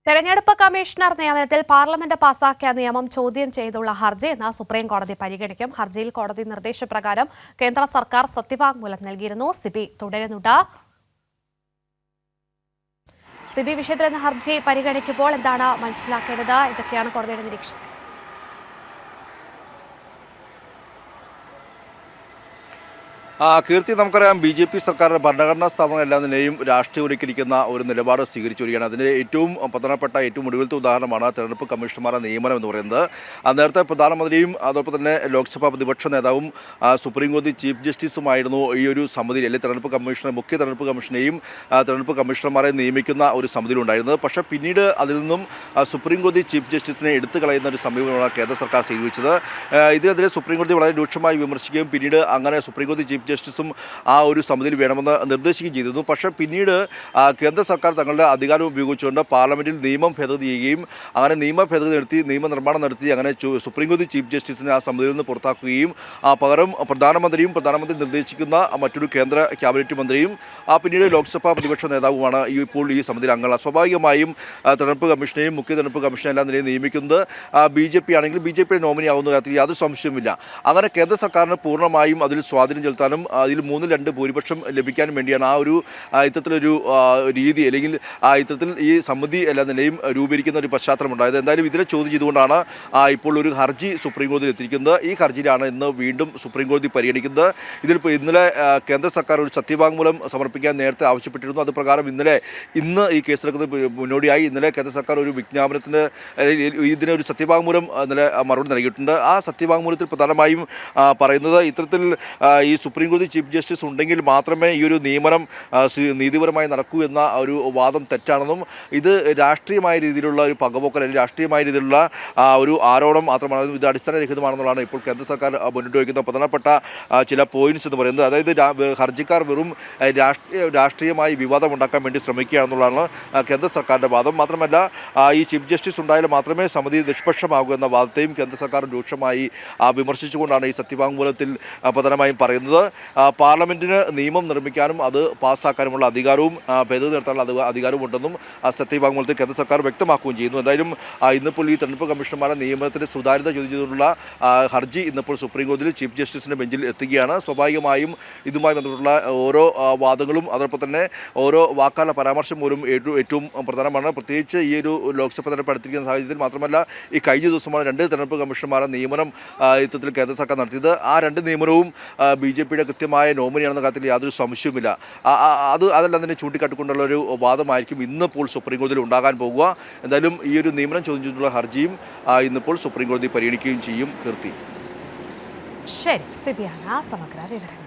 തെരഞ്ഞെടുപ്പ് കമ്മീഷണർ നിയമനത്തിൽ പാർലമെന്റ് പാസാക്കിയ നിയമം ചോദ്യം ചെയ്തുള്ള ഹർജി ഇന്ന് സുപ്രീം കോടതി പരിഗണിക്കും. ഹർജിയിൽ കോടതി നിർദ്ദേശപ്രകാരം കേന്ദ്ര സർക്കാർ സത്യവാങ്മൂലം നൽകിയിരുന്നു. സിബി തുടരുന്നുണ്ട്. സിബി, വിഷയത്തിൽ ഇന്ന് ഹർജി പരിഗണിക്കുമ്പോൾ എന്താണ് മനസ്സിലാക്കേണ്ടത്? ഇതൊക്കെയാണ് കോടതിയുടെ നിരീക്ഷണം. കീർത്തി, നമുക്കറിയാം BJP സർക്കാരിൻ്റെ ഭരണഘടനാ സ്ഥാപനങ്ങളെല്ലാം തന്നെയും രാഷ്ട്രീയവൽക്കരിക്കുന്ന ഒരു നിലപാട് സ്വീകരിച്ചു വരികയാണ്. അതിൻ്റെ ഏറ്റവും പ്രധാനപ്പെട്ട ഏറ്റവും ഒടുവിലത്തെ ഉദാഹരണമാണ് തെരഞ്ഞെടുപ്പ് കമ്മീഷണർമാരുടെ നിയമനം എന്ന് പറയുന്നത്. നേരത്തെ പ്രധാനമന്ത്രിയും അതോടൊപ്പം തന്നെ ലോക്സഭാ പ്രതിപക്ഷ നേതാവും സുപ്രീം കോടതി ചീഫ് ജസ്റ്റിസുമായിരുന്നു ഈ ഒരു സമിതിയിൽ, അല്ലെങ്കിൽ തെരഞ്ഞെടുപ്പ് കമ്മീഷണർ മുഖ്യ തെരഞ്ഞെടുപ്പ് കമ്മീഷനെയും തെരഞ്ഞെടുപ്പ് കമ്മീഷണർമാരെ നിയമിക്കുന്ന ഒരു സമിതിയിലുണ്ടായിരുന്നത്. പക്ഷേ പിന്നീട് അതിൽ നിന്നും സുപ്രീം കോടതി ചീഫ് ജസ്റ്റിസിനെ എടുത്തു കളയുന്ന ഒരു സമീപനമാണ് കേന്ദ്ര സർക്കാർ സ്വീകരിച്ചത്. ഇതിനെതിരെ സുപ്രീം കോടതി വളരെ രൂക്ഷമായി വിമർശിക്കുകയും പിന്നീട് അങ്ങനെ സുപ്രീം കോടതി ചീഫ് ജസ്റ്റിസും ആ ഒരു സമിതിയിൽ വേണമെന്ന് നിർദ്ദേശിക്കുകയും ചെയ്തിരുന്നു. പക്ഷേ പിന്നീട് കേന്ദ്ര സർക്കാർ തങ്ങളുടെ അധികാരം ഉപയോഗിച്ചുകൊണ്ട് പാർലമെന്റിൽ നിയമം ഭേദഗതി ചെയ്യുകയും അങ്ങനെ നിയമ ഭേദഗതി നടത്തി നിയമനിർമ്മാണം നടത്തി അങ്ങനെ സുപ്രീം കോടതി ചീഫ് ജസ്റ്റിസിനെ ആ സമിതിയിൽ നിന്ന് പുറത്താക്കുകയും പകരം പ്രധാനമന്ത്രി നിർദ്ദേശിക്കുന്ന മറ്റൊരു കേന്ദ്ര ക്യാബിനറ്റ് മന്ത്രിയും പിന്നീട് ലോക്സഭാ പ്രതിപക്ഷ നേതാവുമാണ് ഇപ്പോൾ ഈ സമിതിയിൽ അംഗങ്ങൾ. സ്വാഭാവികമായും തെരഞ്ഞെടുപ്പ് കമ്മീഷനെയും മുഖ്യ തെരഞ്ഞെടുപ്പ് കമ്മീഷനെ എല്ലാം നിയമിക്കുന്നത് BJP ആണെങ്കിൽ BJP നോമിനി ആവുന്ന കാര്യത്തിൽ യാതൊരു സംശയവുമില്ല. അങ്ങനെ കേന്ദ്ര സർക്കാരിന് പൂർണ്ണമായും അതിൽ സ്വാധീനം ചെലുത്താനും അതിൽ 3/2 ഭൂരിപക്ഷം ലഭിക്കാനും വേണ്ടിയാണ് ആ ഒരു ഇത്തരത്തിലൊരു രീതി, അല്ലെങ്കിൽ ഇത്തരത്തിൽ ഈ സമിതി എല്ലാം തന്നെയും രൂപീകരിക്കുന്ന ഒരു പശ്ചാത്തലമുണ്ടായത്. എന്തായാലും ഇതിനെ ചോദ്യം ചെയ്തുകൊണ്ടാണ് ഇപ്പോൾ ഒരു ഹർജി സുപ്രീം കോടതിയിൽ എത്തിയിരിക്കുന്നത്. ഈ ഹർജിയിലാണ് ഇന്ന് വീണ്ടും സുപ്രീം കോടതി പരിഗണിക്കുന്നത്. ഇതിലിപ്പോൾ ഇന്നലെ കേന്ദ്ര സർക്കാർ ഒരു സത്യവാങ്മൂലം സമർപ്പിക്കാൻ നേരത്തെ ആവശ്യപ്പെട്ടിരുന്നു. അത് പ്രകാരം ഇന്ന് ഈ കേസെടുക്കുന്നത് മുന്നോടിയായി ഇന്നലെ കേന്ദ്ര സർക്കാർ ഒരു വിജ്ഞാപനത്തിന് ഇതിനൊരു സത്യവാങ്മൂലം ഇന്നലെ മറുപടി നൽകിയിട്ടുണ്ട്. ആ സത്യവാങ്മൂലത്തിൽ പ്രധാനമായും പറയുന്നത് ഇത്തരത്തിൽ ഈ സുപ്രീം കോടതി ചീഫ് ജസ്റ്റിസ് ഉണ്ടെങ്കിൽ മാത്രമേ ഈ ഒരു നിയമനം നീതിപരമായി നടക്കൂ എന്ന ഒരു വാദം തെറ്റാണെന്നും ഇത് രാഷ്ട്രീയമായ രീതിയിലുള്ള ഒരു പകപോക്കൽ അല്ലെങ്കിൽ രാഷ്ട്രീയമായ രീതിയിലുള്ള ഒരു ആരോപണം മാത്രമാണ്, ഇത് അടിസ്ഥാനരഹിതമാണെന്നുള്ളതാണ് ഇപ്പോൾ കേന്ദ്ര സർക്കാർ മുന്നോട്ട് വയ്ക്കുന്ന പ്രധാനപ്പെട്ട ചില പോയിന്റ്സ് എന്ന് പറയുന്നത്. അതായത് ഹർജിക്കാർ വെറും രാഷ്ട്രീയമായി വിവാദം ഉണ്ടാക്കാൻ വേണ്ടി ശ്രമിക്കുകയാണെന്നുള്ളതാണ് കേന്ദ്ര സർക്കാരിൻ്റെ വാദം. മാത്രമല്ല ഈ ചീഫ് ജസ്റ്റിസ് ഉണ്ടായാൽ മാത്രമേ സമിതി നിഷ്പക്ഷമാകൂ എന്ന വാദത്തെയും കേന്ദ്ര സർക്കാർ രൂക്ഷമായി വിമർശിച്ചുകൊണ്ടാണ് ഈ സത്യവാങ്മൂലത്തിൽ പ്രധാനമായും പറയുന്നത്. പാർലമെന്റിന് നിയമം നിർമ്മിക്കാനും അത് പാസ്സാക്കാനുമുള്ള അധികാരവും ഭേദഗതി നടത്താനുള്ള അധികാരവും ഉണ്ടെന്നും സത്യവാങ്മൂലത്തിൽ കേന്ദ്ര സർക്കാർ വ്യക്തമാക്കുകയും ചെയ്യുന്നു. എന്തായാലും ഇന്നിപ്പോൾ ഈ തെരഞ്ഞെടുപ്പ് കമ്മീഷണർമാരുടെ നിയമനത്തിന്റെ സുതാര്യത ചോദ്യം ചെയ്തുകൊണ്ടുള്ള ഹർജി ഇന്നിപ്പോൾ സുപ്രീം കോടതിയിൽ ചീഫ് ജസ്റ്റിസിന്റെ ബെഞ്ചിൽ എത്തുകയാണ്. സ്വാഭാവികമായും ഇതുമായി ബന്ധപ്പെട്ടുള്ള ഓരോ വാദങ്ങളും അതോടൊപ്പം തന്നെ ഓരോ വാക്കാല പരാമർശം പോലും ഏറ്റവും പ്രധാനമാണ്. പ്രത്യേകിച്ച് ഈ ഒരു ലോക്സഭ തെരഞ്ഞെടുപ്പ് അടുത്തിരിക്കുന്ന സാഹചര്യത്തിൽ മാത്രമല്ല ഈ കഴിഞ്ഞ ദിവസമാണ് 2 തെരഞ്ഞെടുപ്പ് കമ്മീഷണർമാരുടെ നിയമനം ഇത്തരത്തിൽ കേന്ദ്ര സർക്കാർ നടത്തിയത്. ആ 2 നിയമനവും BJPയുടെ കൃത്യമായ നോമിനിയാണെന്ന കാര്യത്തിൽ യാതൊരു സംശയവുമില്ല. അതെല്ലാം തന്നെ ചൂണ്ടിക്കാട്ടിക്കൊണ്ടുള്ള ഒരു വാദമായിരിക്കും ഇന്നിപ്പോൾ സുപ്രീം കോടതിയിൽ ഉണ്ടാകാൻ പോകുക. എന്തായാലും ഈ ഒരു നിയമനം ചോദ്യം ചെയ്തിട്ടുള്ള ഹർജിയും ഇന്നിപ്പോൾ സുപ്രീം കോടതി പരിഗണിക്കുകയും ചെയ്യും. കീർത്തി, ശരി, സിബിയാണ് സമഗ്ര വിവരങ്ങൾ.